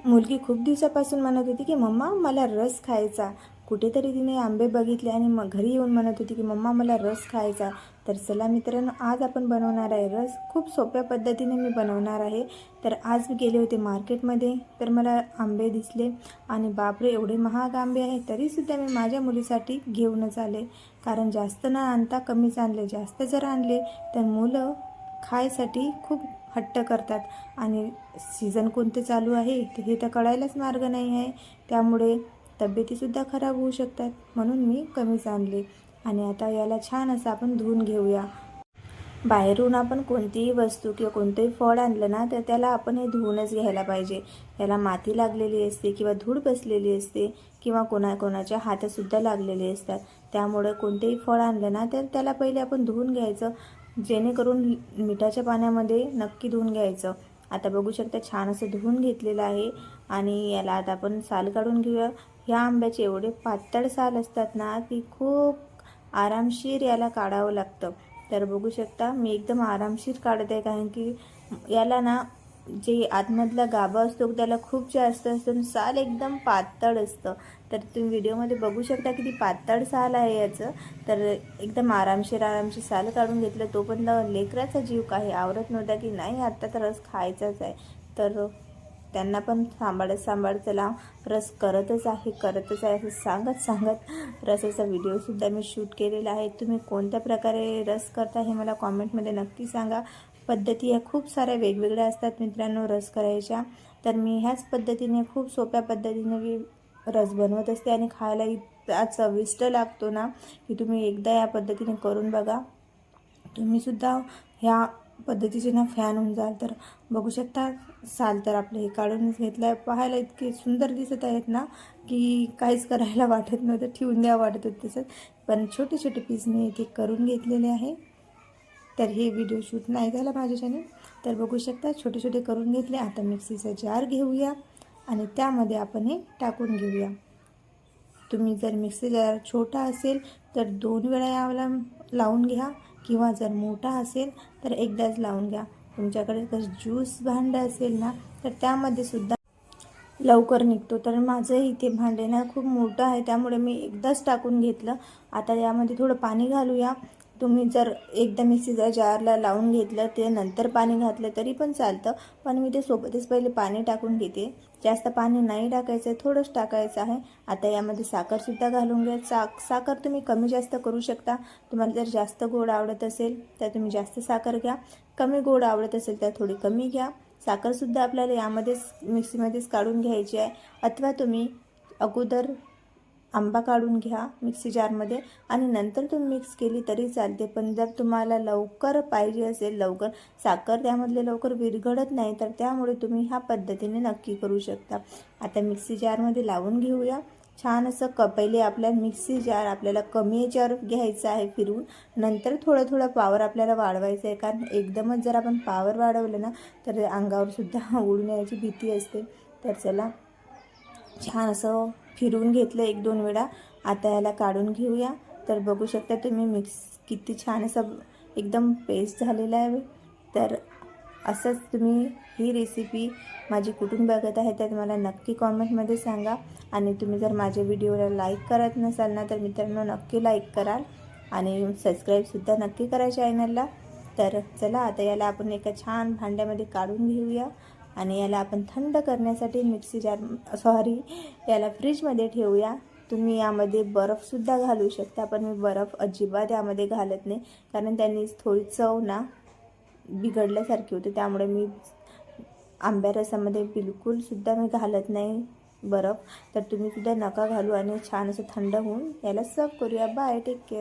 मुलगी खूप दिवसापासून म्हणत होती की मम्मा मला रस खायचा. कुठेतरी तिने आंबे बघितले आणि मग घरी येऊन म्हणत होती की मम्मा मला रस खायचा. तर चला मित्रांनो, आज आपण बनवणार आहे रस. खूप सोप्या पद्धतीने मी बनवणार आहे. तर आज मी गेले होते मार्केटमध्ये, तर मला आंबे दिसले आणि बापरे, एवढे महाग आंबे आहे. तरीसुद्धा मी माझ्या मुलीसाठी घेऊनच आले, कारण जास्त न आणता कमीच आणले. जास्त जर आणले तर मुलं खायसाठी खूप हट्ट करतात आणि सीझन कोणते चालू आहे ते हे तर कळायलाच मार्ग नाही आहे. त्यामुळे तब्येतीसुद्धा खराब होऊ शकतात, म्हणून मी कमीच आणले. आणि आता याला छान असं आपण धुवून घेऊया. बाहेरून आपण कोणतीही वस्तू किंवा कोणतेही फळ आणलं ना, तर त्याला आपण हे धुवूनच घ्यायला पाहिजे. याला माती लागलेली असते किंवा धूळ बसलेली असते किंवा कोणाकोणाच्या हातसुद्धा लागलेले असतात. त्यामुळे कोणतेही फळ आणलं ना, तर त्याला पहिले आपण धुवून घ्यायचं, जेणेकरून मिठाच्या पाण्यामध्ये नक्की धुवून घ्यायचं. आता बघू शकता, छान असं धुवून घेतलेलं आहे. आणि याला आता आपण साल काढून घेऊया. ह्या आंब्याचे एवढे पातळ साल असतात ना, की खूप आरामशीर याला काढावं लागतं. तर बघू शकता, मी एकदम आरामशीर काढत आहे, कारण की याला ना जे आतमधला गाभा असतो त्याला खूप जास्त असतो, साल एकदम पातळ असतं. तर तुम्ही व्हिडिओमध्ये बघू शकता किती पातळ साल आहे याचं. तर एकदम आरामशीर साल काढून घेतलं. तो पण लेकराचा जीव काही आवरत नव्हता की नाही आता तर रस खायचाच आहे. तर त्यांना पण सांभाळत चला, रस करतच आहे असं सांगत रसाचा व्हिडिओसुद्धा मी शूट केलेला आहे. तुम्ही कोणत्या प्रकारे रस करता हे मला कॉमेंटमध्ये नक्की सांगा. पद्धती या खूप साऱ्या वेगवेगळ्या असतात मित्रांनो रस करायच्या. तर मी ह्याच पद्धतीने, खूप सोप्या पद्धतीने मी रस बनवत असते आणि खायला इतका चविष्ट लागतो ना, की तुम्ही एकदा या पद्धतीने करून बघा. तुम्हीसुद्धा ह्या पद्धतीचे ना फॅन होऊन जाल. तर बघू शकता, साल तर आपलं हे काढूनच घेतलं आहे. पाहायला इतके सुंदर दिसत आहेत ना, की काहीच करायला वाटत नव्हतं, ठेवून द्यावं वाटत होतं तसंच. पण छोटे छोटे पीस मी एक एक करून घेतलेले आहे. तर हे व्हिडिओ शूट नाही झाला माझ्याच्याने. तर बघू शकता, छोटे छोटे करून घेतले. आता मिक्सीचा जार घेऊया आणि त्यामध्ये आपण हे टाकून घेऊया. तुम्ही जर मिक्सी जार छोटा असेल तर 2 वेळा याला लावून घ्या, किंवा जर मोठा असेल तर एकदाच लावून घ्या. तुमच्याकडे जर ज्यूस भांडं असेल ना, तर त्यामध्ये सुद्धा लवकर निघतो. तर माझं इथे भांडे ना खूप मोठं आहे, त्यामुळे मी एकदाच टाकून घेतलं. आता यामध्ये थोडं पाणी घालूया. तुम्ही जर एकदा मिक्सीच्या जारला लावून घेतलं ते नंतर पाणी घातलं तरी पण चालतं, पण मी ते सोबतच पहिले पाणी टाकून घेते. जास्त पाणी नाही टाकायचं आहे, थोडंच टाकायचं आहे. आता यामध्ये साखरसुद्धा घालून घ्या. साखर तुम्ही कमी जास्त करू शकता. तुम्हाला जर जास्त गोड आवडत असेल तर तुम्ही जास्त साखर घ्या, कमी गोड आवडत असेल तर थोडी कमी घ्या. साखरसुद्धा आपल्याला यामध्येच मिक्सीमध्येच काढून घ्यायची आहे, अथवा तुम्ही अगोदर आंबा काढून घ्या मिक्सी जारमध्ये आणि नंतर तुम्ही मिक्स केली तरी चालते. पण जर तुम्हाला लवकर पाहिजे असेल, लवकर साखर त्यामधले लवकर विरघळत नाही, तर त्यामुळे तुम्ही ह्या पद्धतीने नक्की करू शकता. आता मिक्सी जारमध्ये लावून घेऊया. छान असं पहिले आपल्या मिक्सी जार आपल्याला कमी याच्यावर घ्यायचं आहे फिरवून, नंतर थोडं थोडं पॉवर आपल्याला वाढवायचं आहे. कारण एकदमच जर आपण पॉवर वाढवलं ना, तर अंगावर सुद्धा उडून यायची भीती असते. तर चला, छान असं फिरवून घेतलं 1-2 वेळा. आता याला काढून घेऊया. तर बघू शकता तुम्ही किती छान असं एकदम पेस्ट झालेला आहे. तर असंच तुम्ही ही रेसिपी माझी कुठून बघत आहे तर मला नक्की कॉमेंटमध्ये सांगा. आणि तुम्ही जर माझ्या व्हिडिओला लाईक करत नसाल ना, तर मित्रांनो नक्की लाईक कराल आणि सबस्क्राईबसुद्धा नक्की करा चॅनलला. तर चला, आता याला आपण एका छान भांड्यामध्ये काढून घेऊया आणि याला आपण थंड करण्यासाठी याला फ्रीजमध्ये ठेवूया. तुम्ही यामध्ये बर्फसुद्धा घालू शकता, पण मी बर्फ अजिबात यामध्ये घालत नाही, कारण त्यांनी थोडी चव ना बिघडल्यासारखी होते. त्यामुळे मी आंब्या रसामध्ये बिलकुलसुद्धा मी घालत नाही बर्फ. तर तुम्हीसुद्धा नका घालू आणि छान असं थंड होऊन याला सर्व करूया. Bye, take care.